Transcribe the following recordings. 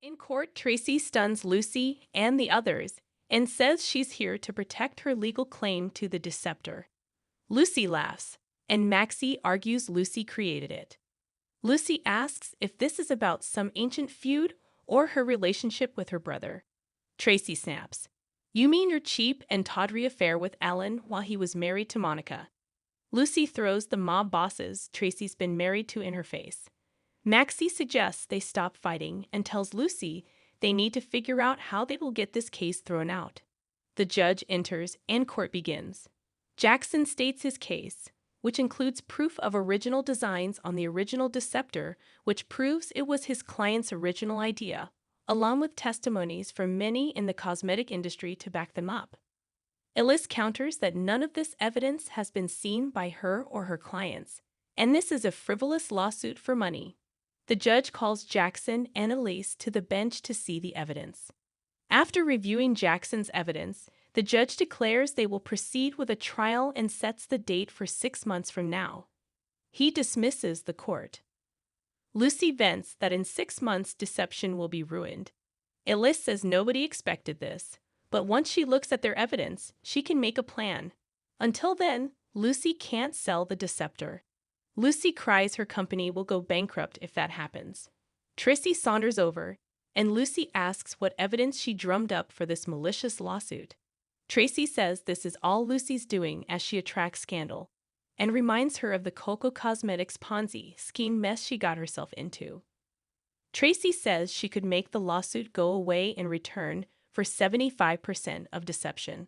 In court, Tracy stuns Lucy and the others and says she's here to protect her legal claim to the Deceptor. Lucy laughs, and Maxie argues Lucy created it. Lucy asks if this is about some ancient feud or her relationship with her brother. Tracy snaps. You mean your cheap and tawdry affair with Alan while he was married to Monica? Lucy throws the mob bosses Tracy's been married to in her face. Maxie suggests they stop fighting and tells Lucy they need to figure out how they will get this case thrown out. The judge enters and court begins. Jackson states his case, which includes proof of original designs on the original Deceptor, which proves it was his client's original idea, along with testimonies from many in the cosmetic industry to back them up. Ellis counters that none of this evidence has been seen by her or her clients, and this is a frivolous lawsuit for money. The judge calls Jackson and Elise to the bench to see the evidence. After reviewing Jackson's evidence, the judge declares they will proceed with a trial and sets the date for 6 months from now. He dismisses the court. Lucy vents that in 6 months deception will be ruined. Elise says nobody expected this, but once she looks at their evidence, she can make a plan. Until then, Lucy can't sell the Deceptor. Lucy cries her company will go bankrupt if that happens. Tracy saunters over, and Lucy asks what evidence she drummed up for this malicious lawsuit. Tracy says this is all Lucy's doing as she attracts scandal, and reminds her of the Coco Cosmetics Ponzi scheme mess she got herself into. Tracy says she could make the lawsuit go away in return for 75% of deception.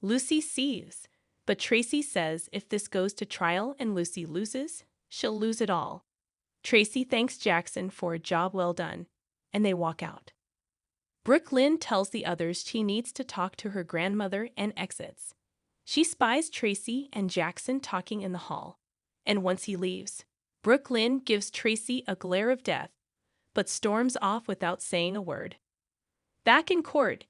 Lucy seethes, but Tracy says if this goes to trial and Lucy loses, she'll lose it all. Tracy thanks Jackson for a job well done, and they walk out. Brooke Lynn tells the others she needs to talk to her grandmother and exits. She spies Tracy and Jackson talking in the hall, and once he leaves, Brooke Lynn gives Tracy a glare of death, but storms off without saying a word. Back in court,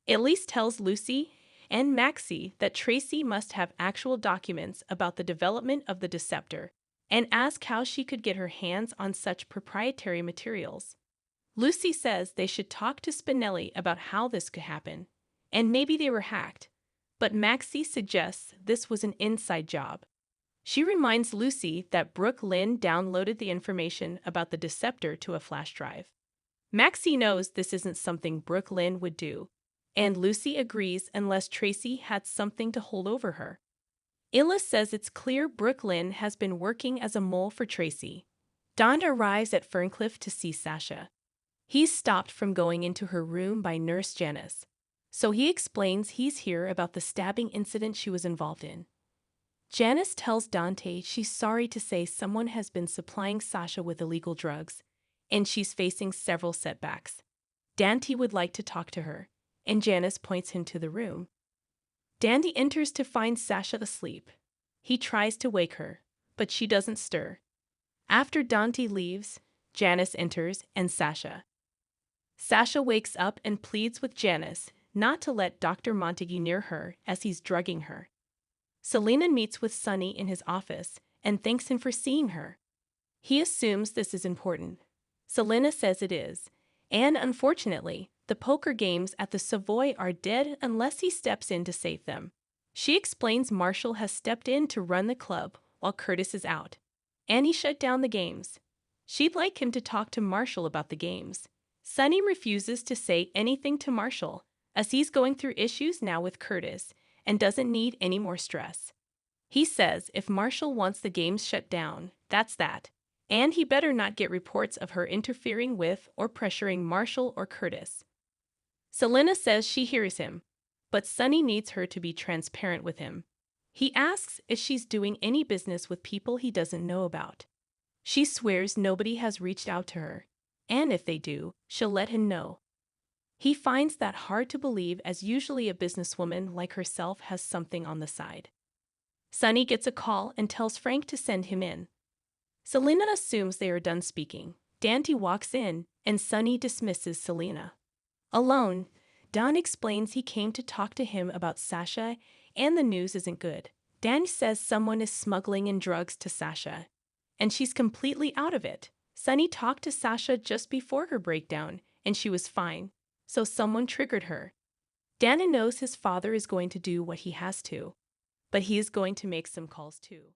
Elise tells Lucy and Maxie that Tracy must have actual documents about the development of the Deceptor, and ask how she could get her hands on such proprietary materials. Lucy says they should talk to Spinelli about how this could happen, and maybe they were hacked, but Maxie suggests this was an inside job. She reminds Lucy that Brooke Lynn downloaded the information about the Deceptor to a flash drive. Maxie knows this isn't something Brooke Lynn would do, and Lucy agrees unless Tracy had something to hold over her. Ellis says it's clear Brooke Lynn has been working as a mole for Tracy. Don arrives at Ferncliff to see Sasha. He's stopped from going into her room by Nurse Janice, so he explains he's here about the stabbing incident she was involved in. Janice tells Dante she's sorry to say someone has been supplying Sasha with illegal drugs, and she's facing several setbacks. Dante would like to talk to her, and Janice points him to the room. Dante enters to find Sasha asleep. He tries to wake her, but she doesn't stir. After Dante leaves, Janice enters and Sasha. Sasha wakes up and pleads with Janice not to let Dr. Montague near her as he's drugging her. Selena meets with Sonny in his office and thanks him for seeing her. He assumes this is important. Selena says it is, and unfortunately, the poker games at the Savoy are dead unless he steps in to save them. She explains Marshall has stepped in to run the club while Curtis is out, and he shut down the games. She'd like him to talk to Marshall about the games. Sonny refuses to say anything to Marshall, as he's going through issues now with Curtis and doesn't need any more stress. He says if Marshall wants the games shut down, that's that, and he better not get reports of her interfering with or pressuring Marshall or Curtis. Selena says she hears him, but Sonny needs her to be transparent with him. He asks if she's doing any business with people he doesn't know about. She swears nobody has reached out to her, and if they do, she'll let him know. He finds that hard to believe as usually a businesswoman like herself has something on the side. Sonny gets a call and tells Frank to send him in. Selena assumes they are done speaking. Dante walks in, and Sonny dismisses Selena. Alone, Don explains he came to talk to him about Sasha, and the news isn't good. Dan says someone is smuggling in drugs to Sasha, and she's completely out of it. Sonny talked to Sasha just before her breakdown, and she was fine. So someone triggered her. Dana knows his father is going to do what he has to, but he is going to make some calls too.